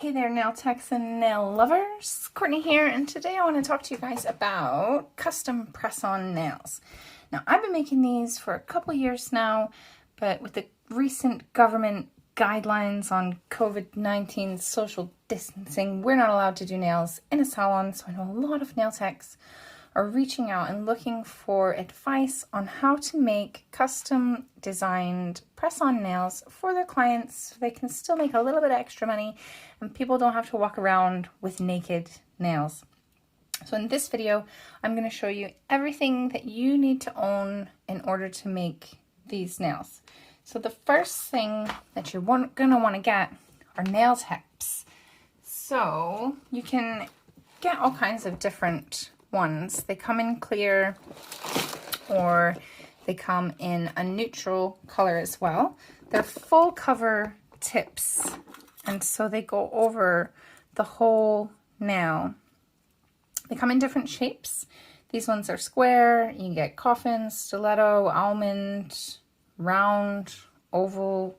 Hey there, nail techs and nail lovers. Courtney here, and today I want to talk to you guys about custom press-on nails. Now, I've been making these for a couple years now, but with the recent government guidelines on COVID-19 social distancing, we're not allowed to do nails in a salon, so I know a lot of nail techs are reaching out and looking for advice on how to make custom designed press-on nails for their clients so they can still make a little bit of extra money and people don't have to walk around with naked nails. So in this video, I'm going to show you everything that you need to own in order to make these nails. So the first thing that you're going to want to get are nail tips. So you can get all kinds of different ones. They come in clear or they come in a neutral color as well. They're full cover tips, and so they go over the whole nail. They come in different shapes. These ones are square. You can get coffin, stiletto, almond, round, oval,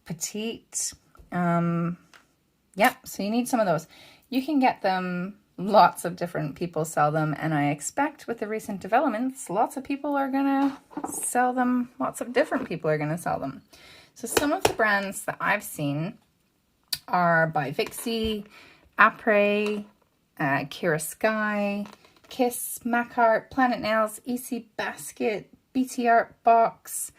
petite. Yep, so you need some of those. You can get them. Lots of different people sell them, and I expect with the recent developments, lots of people are gonna sell them. Lots of different people are gonna sell them. So some of the brands that I've seen are ByVixi, Apres, Kiera Sky, Kiss, Makarrt, Planet Nails, EC Basket, BT Art Box,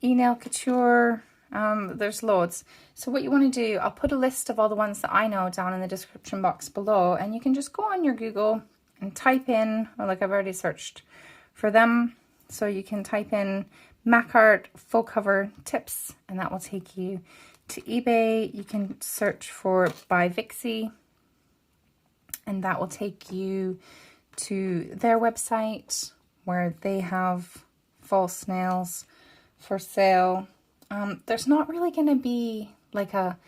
ENailCouture. There's loads. So what you want to do, I'll put a list of all the ones that I know down in the description box below, and you can just go on your Google and type in, or like I've already searched for them, so you can type in Makarrt full cover tips and that will take you to eBay. You can search for ByVixi and that will take you to their website where they have false nails for sale. There's not really going to be like a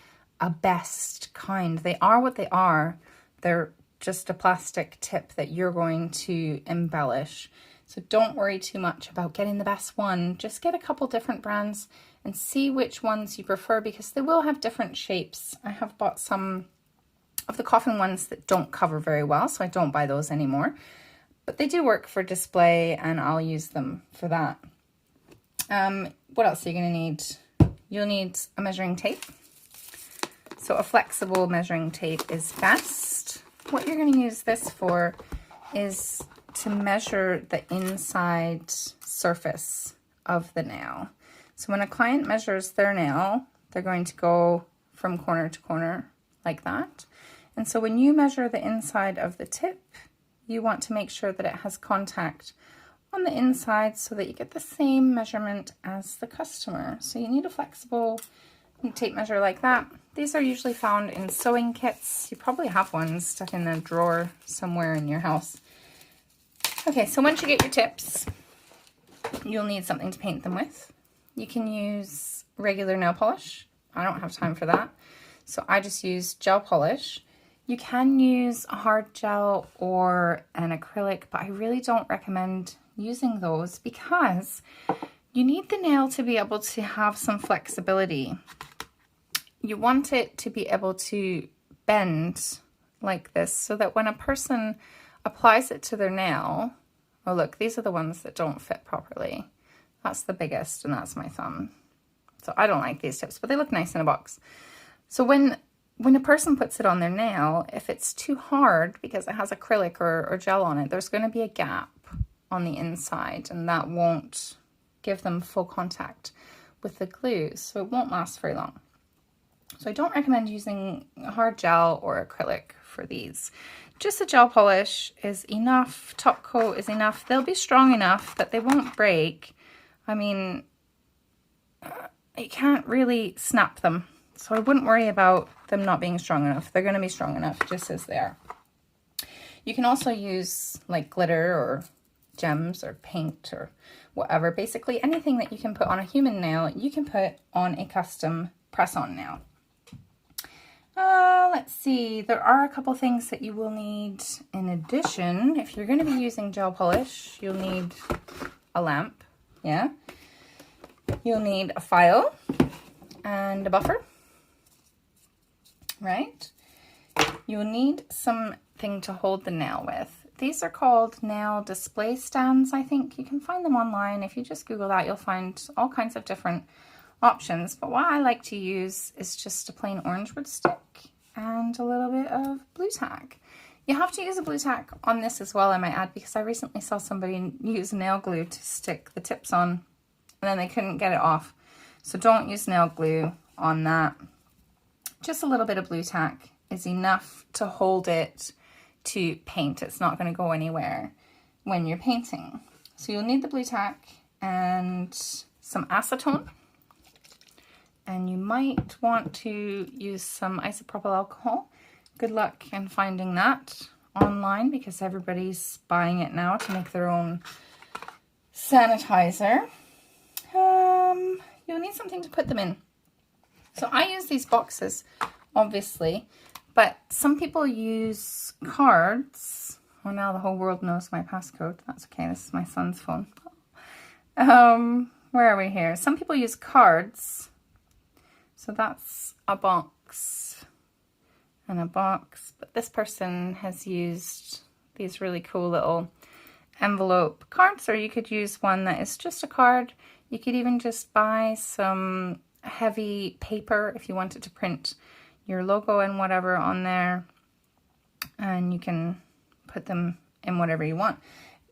best kind. They are what they are. They're just a plastic tip that you're going to embellish. So don't worry too much about getting the best one. Just get a couple different brands and see which ones you prefer, because they will have different shapes. I have bought some of the coffin ones that don't cover very well, so I don't buy those anymore. But they do work for display and I'll use them for that. What else are you going to need? You'll need a measuring tape. So a flexible measuring tape is best. What you're going to use this for is to measure the inside surface of the nail. So when a client measures their nail, they're going to go from corner to corner like that. And so when you measure the inside of the tip, you want to make sure that it has contact on the inside so that you get the same measurement as the customer. So you need a flexible tape measure like that. These are usually found in sewing kits. You probably have one stuck in a drawer somewhere in your house. Okay, so once you get your tips, you'll need something to paint them with. You can use regular nail polish. I don't have time for that, so I just use gel polish. You can use a hard gel or an acrylic, but I really don't recommend using those because you need the nail to be able to have some flexibility. You want it to be able to bend like this so that when a person applies it to their nail, oh look, these are the ones that don't fit properly. That's the biggest and that's my thumb. So I don't like these tips, but they look nice in a box. So when a person puts it on their nail, if it's too hard because it has acrylic or gel on it, there's going to be a gap on the inside and that won't give them full contact with the glue, so it won't last very long. So I don't recommend using hard gel or acrylic for these. Just a gel polish is enough, top coat is enough. They'll be strong enough that they won't break. I mean, you can't really snap them, so I wouldn't worry about them not being strong enough. They're going to be strong enough just as they are. You can also use like glitter or gems or paint or whatever. Basically anything that you can put on a human nail, you can put on a custom press-on nail. Let's see, there are a couple things that you will need in addition. If you're going to be using gel polish, you'll need a lamp, yeah. You'll need a file and a buffer, right? You'll need something to hold the nail with. These are called nail display stands, I think. You can find them online. If you just Google that, you'll find all kinds of different options. But what I like to use is just a plain orange wood stick and a little bit of blue tack. You have to use a blue tack on this as well, I might add, because I recently saw somebody use nail glue to stick the tips on and then they couldn't get it off. So don't use nail glue on that. Just a little bit of blue tack is enough to hold it to paint. It's not going to go anywhere when you're painting. So you'll need the blue tack and some acetone. And you might want to use some isopropyl alcohol. Good luck in finding that online because everybody's buying it now to make their own sanitizer. You'll need something to put them in. So I use these boxes, obviously, but some people use cards. Well, now the whole world knows my passcode. That's okay, this is my son's phone. Where are we here? Some people use cards. So that's a box and a box. But this person has used these really cool little envelope cards, or you could use one that is just a card. You could even just buy some heavy paper if you wanted to print your logo and whatever on there. And you can put them in whatever you want.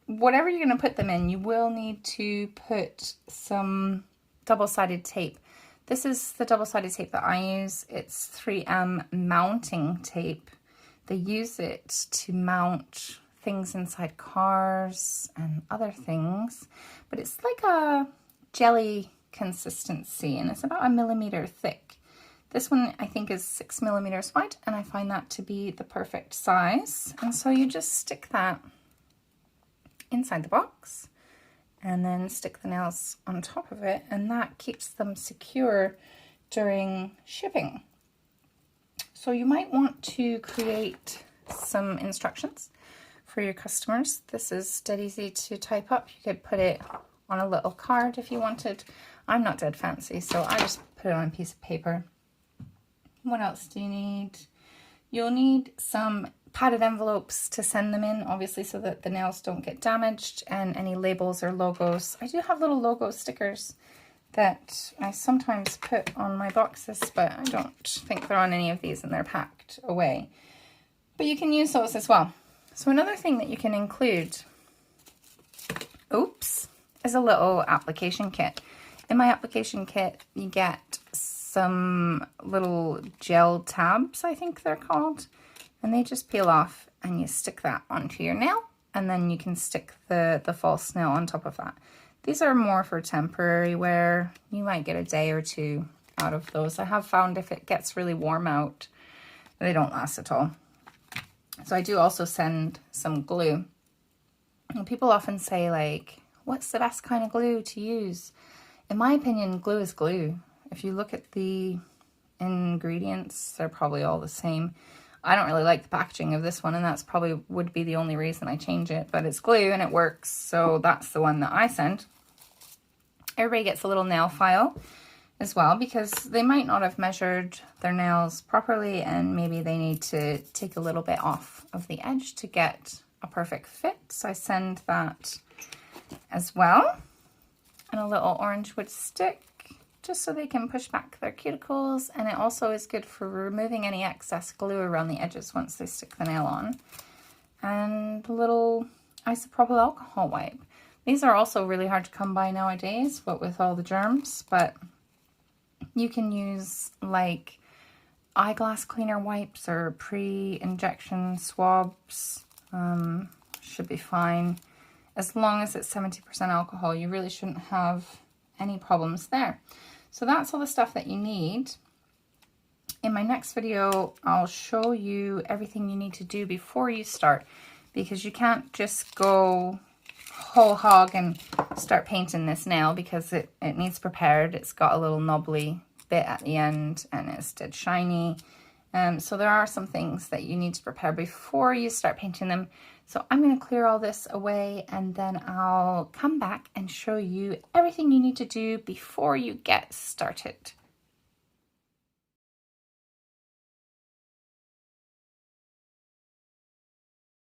Whatever you're going to put them in, you will need to put some double-sided tape. This is the double-sided tape that I use. It's 3M mounting tape. They use it to mount things inside cars and other things. But it's like a jelly consistency and it's about 1 millimeter thick. This one I think is 6 millimeters wide and I find that to be the perfect size. And so you just stick that inside the box and then stick the nails on top of it, and that keeps them secure during shipping. So you might want to create some instructions for your customers. This is dead easy to type up. You could put it on a little card if you wanted. I'm not dead fancy, so I just put it on a piece of paper. What else do you need? You'll need some padded envelopes to send them in, obviously, so that the nails don't get damaged, and any labels or logos. I do have little logo stickers that I sometimes put on my boxes, but I don't think they're on any of these and they're packed away. But you can use those as well. So another thing that you can include, is a little application kit. In my application kit, you get some little gel tabs, I think they're called. And they just peel off and you stick that onto your nail, and then you can stick the false nail on top of that. These are more for temporary wear. You might get a day or two out of those. I have found if it gets really warm out, they don't last at all. So I do also send some glue. And people often say, like, what's the best kind of glue to use? In my opinion, glue is glue. If you look at the ingredients, they're probably all the same. I don't really like the packaging of this one, and that's probably would be the only reason I change it, but it's glue and it works, so that's the one that I send. Everybody gets a little nail file as well, because they might not have measured their nails properly and maybe they need to take a little bit off of the edge to get a perfect fit. So I send that as well. And a little orange wood stick, just so they can push back their cuticles, and it also is good for removing any excess glue around the edges once they stick the nail on. And a little isopropyl alcohol wipe. These are also really hard to come by nowadays, what with all the germs, but you can use like eyeglass cleaner wipes or pre-injection swabs. Should be fine. As long as it's 70% alcohol, you really shouldn't have any problems there. So that's all the stuff that you need. In my next video, I'll show you everything you need to do before you start, because you can't just go whole hog and start painting this nail, because it needs prepared. It's got a little knobbly bit at the end and it's dead shiny. So there are some things that you need to prepare before you start painting them. So I'm going to clear all this away, and then I'll come back and show you everything you need to do before you get started.